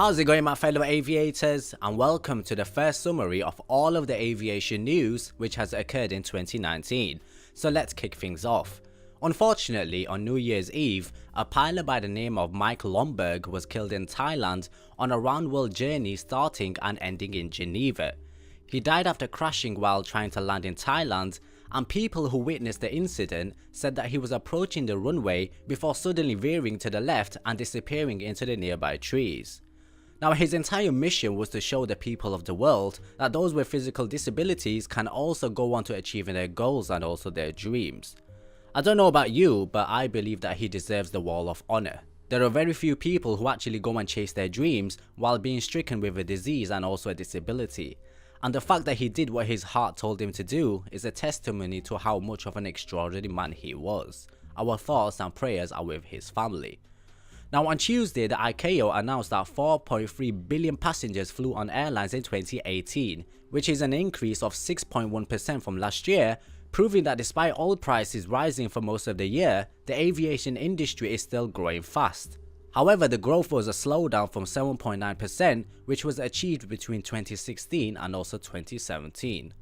How's it going, my fellow aviators, and welcome to the first summary of all of the aviation news which has occurred in 2019. So let's kick things off. Unfortunately, on New Year's Eve, a pilot by the name of Mike Lomberg was killed in Thailand on a round-world journey starting and ending in Geneva. He died after crashing while trying to land in Thailand, and people who witnessed the incident said that he was approaching the runway before suddenly veering to the left and disappearing into the nearby trees. Now, his entire mission was to show the people of the world that those with physical disabilities can also go on to achieving their goals and also their dreams. I don't know about you, but I believe that he deserves the Wall of Honor. There are very few people who actually go and chase their dreams while being stricken with a disease and also a disability. And the fact that he did what his heart told him to do is a testimony to how much of an extraordinary man he was. Our thoughts and prayers are with his family. Now, on Tuesday, the ICAO announced that 4.3 billion passengers flew on airlines in 2018, which is an increase of 6.1% from last year, proving that despite oil prices rising for most of the year, the aviation industry is still growing fast. However, the growth was a slowdown from 7.9%, which was achieved between 2016 and also 2017.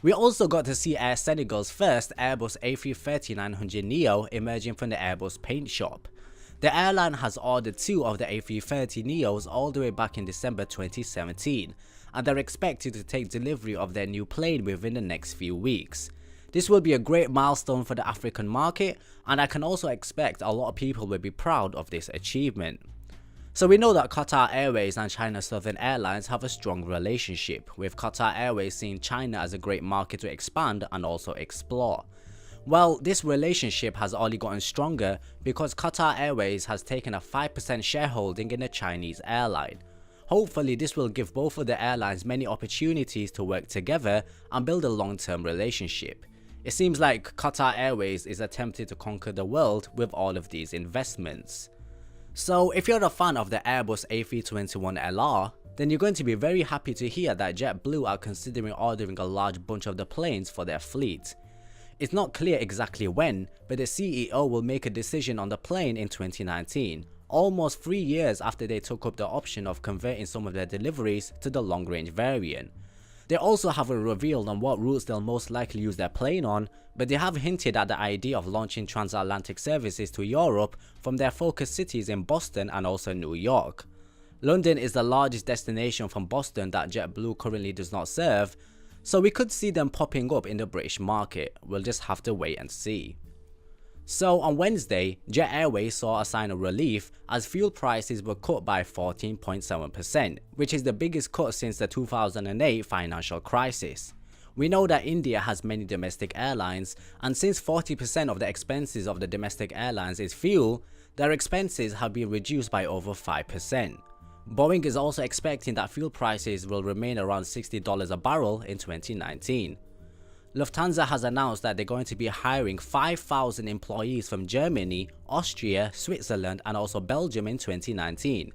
We also got to see Air Senegal's first Airbus A330-900neo emerging from the Airbus paint shop. The airline has ordered 2 of the A330neos all the way back in December 2017, and they're expected to take delivery of their new plane within the next few weeks. This will be a great milestone for the African market, and I can also expect a lot of people will be proud of this achievement. So we know that Qatar Airways and China Southern Airlines have a strong relationship, with Qatar Airways seeing China as a great market to expand and also explore. Well, this relationship has only gotten stronger because Qatar Airways has taken a 5% shareholding in the Chinese airline. Hopefully, this will give both of the airlines many opportunities to work together and build a long-term relationship. It seems like Qatar Airways is attempting to conquer the world with all of these investments. So, if you're a fan of the Airbus A321LR, then you're going to be very happy to hear that JetBlue are considering ordering a large bunch of the planes for their fleet. It's not clear exactly when, but the CEO will make a decision on the plane in 2019, almost 3 years after they took up the option of converting some of their deliveries to the long-range variant. They also haven't revealed on what routes they'll most likely use their plane on, but they have hinted at the idea of launching transatlantic services to Europe from their focus cities in Boston and also New York. London is the largest destination from Boston that JetBlue currently does not serve, so we could see them popping up in the British market. We'll just have to wait and see. So on Wednesday, Jet Airways saw a sign of relief as fuel prices were cut by 14.7%, which is the biggest cut since the 2008 financial crisis. We know that India has many domestic airlines, and since 40% of the expenses of the domestic airlines is fuel, their expenses have been reduced by over 5%. Boeing is also expecting that fuel prices will remain around $60 a barrel in 2019. Lufthansa has announced that they're going to be hiring 5,000 employees from Germany, Austria, Switzerland and also Belgium in 2019.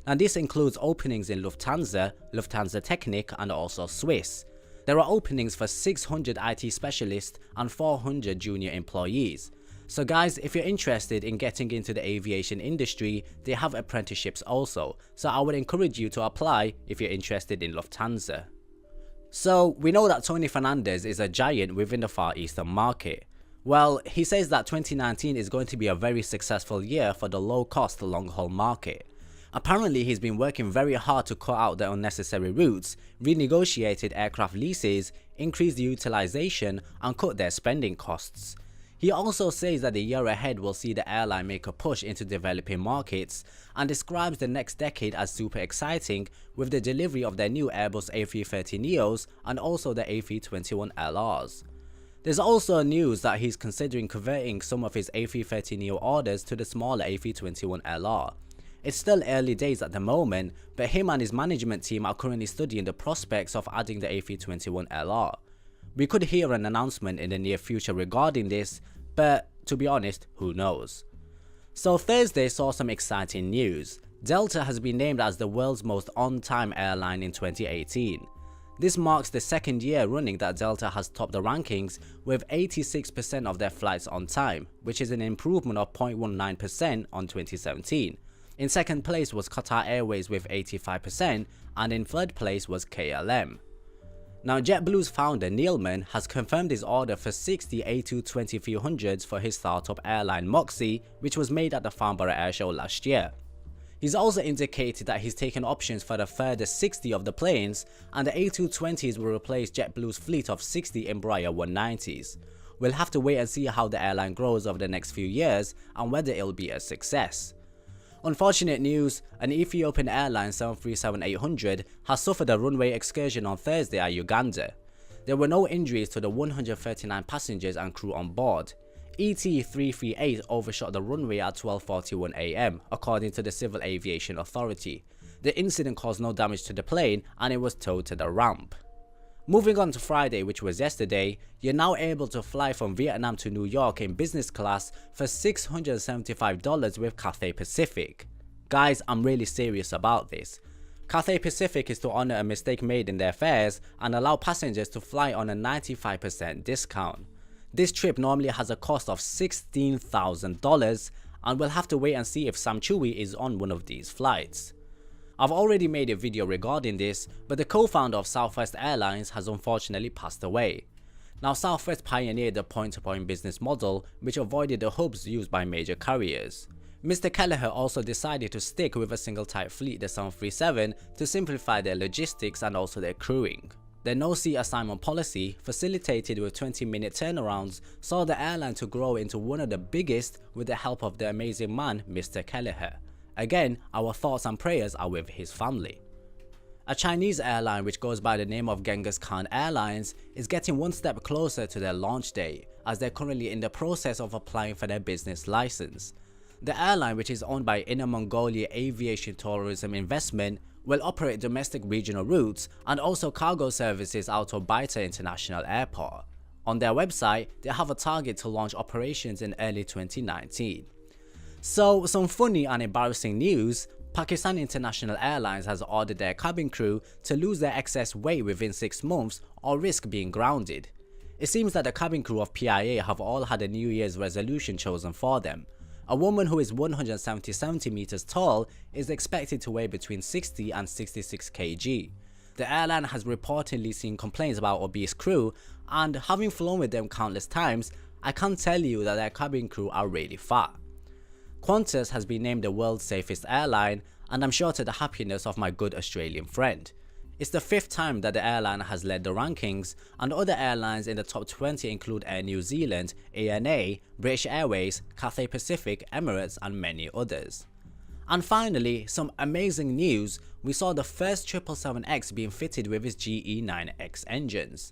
Now this includes openings in Lufthansa, Lufthansa Technik and also Swiss. There are openings for 600 IT specialists and 400 junior employees. So guys, if you're interested in getting into the aviation industry, they have apprenticeships also, so I would encourage you to apply if you're interested in Lufthansa. So we know that Tony Fernandez is a giant within the Far Eastern market. Well, he says that 2019 is going to be a very successful year for the low-cost long-haul market. Apparently, he's been working very hard to cut out the unnecessary routes, renegotiated aircraft leases, increased utilization and cut their spending costs. He also says that the year ahead will see the airline make a push into developing markets and describes the next decade as super exciting with the delivery of their new Airbus A330neos and also the A321LRs. There's also news that he's considering converting some of his A330neo orders to the smaller A321LR. It's still early days at the moment, but him and his management team are currently studying the prospects of adding the A321LR. We could hear an announcement in the near future regarding this, but to be honest, who knows. So Thursday saw some exciting news. Delta has been named as the world's most on-time airline in 2018. This marks the second year running that Delta has topped the rankings with 86% of their flights on time, which is an improvement of 0.19% on 2017. In second place was Qatar Airways with 85%, and in third place was KLM. Now, JetBlue's founder Neilman has confirmed his order for 60 A220-300s for his startup airline Moxie, which was made at the Farnborough Airshow last year. He's also indicated that he's taken options for the further 60 of the planes, and the A220s will replace JetBlue's fleet of 60 Embraer 190s. We'll have to wait and see how the airline grows over the next few years and whether it'll be a success. Unfortunate news, an Ethiopian Airlines 737-800 has suffered a runway excursion on Thursday at Uganda. There were no injuries to the 139 passengers and crew on board. ET338 overshot the runway at 12:41 AM, according to the Civil Aviation Authority. The incident caused no damage to the plane and it was towed to the ramp. Moving on to Friday, which was yesterday, you're now able to fly from Vietnam to New York in business class for $675 with Cathay Pacific. Guys, I'm really serious about this. Cathay Pacific is to honor a mistake made in their fares and allow passengers to fly on a 95% discount. This trip normally has a cost of $16,000, and we'll have to wait and see if Sam Chewy is on one of these flights. I've already made a video regarding this, but the co-founder of Southwest Airlines has unfortunately passed away. Now, Southwest pioneered the point-to-point business model, which avoided the hubs used by major carriers. Mr. Kelleher also decided to stick with a single-type fleet, the 737, to simplify their logistics and also their crewing. Their no-seat assignment policy, facilitated with 20-minute turnarounds, saw the airline to grow into one of the biggest with the help of the amazing man, Mr. Kelleher. Again, our thoughts and prayers are with his family. A Chinese airline which goes by the name of Genghis Khan Airlines is getting one step closer to their launch date, as they're currently in the process of applying for their business license. The airline, which is owned by Inner Mongolia Aviation Tourism Investment, will operate domestic regional routes and also cargo services out of Baita International Airport. On their website, they have a target to launch operations in early 2019. So, some funny and embarrassing news. Pakistan International Airlines has ordered their cabin crew to lose their excess weight within 6 months or risk being grounded. It seems that the cabin crew of PIA have all had a New Year's resolution chosen for them. A woman who is 170 centimeters tall is expected to weigh between 60 and 66 kg. The airline has reportedly seen complaints about obese crew, and having flown with them countless times, I can tell you that their cabin crew are really fat. Qantas has been named the world's safest airline, and I'm sure to the happiness of my good Australian friend. It's the 5th time that the airline has led the rankings, and other airlines in the top 20 include Air New Zealand, ANA, British Airways, Cathay Pacific, Emirates and many others. And finally, some amazing news, we saw the first 777X being fitted with its GE9X engines.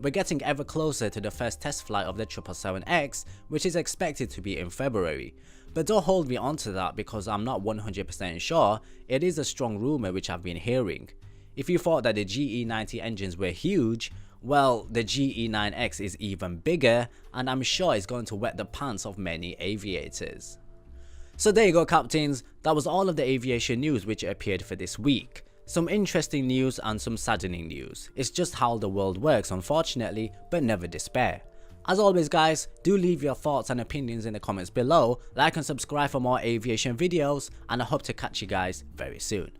We're getting ever closer to the first test flight of the 777X, which is expected to be in February. But don't hold me onto that because I'm not 100% sure, it is a strong rumour which I've been hearing. If you thought that the GE90 engines were huge, well, the GE9X is even bigger, and I'm sure it's going to wet the pants of many aviators. So there you go, captains, that was all of the aviation news which appeared for this week. Some interesting news and some saddening news. It's just how the world works, unfortunately, but never despair. As always guys, do leave your thoughts and opinions in the comments below, like and subscribe for more aviation videos, and I hope to catch you guys very soon.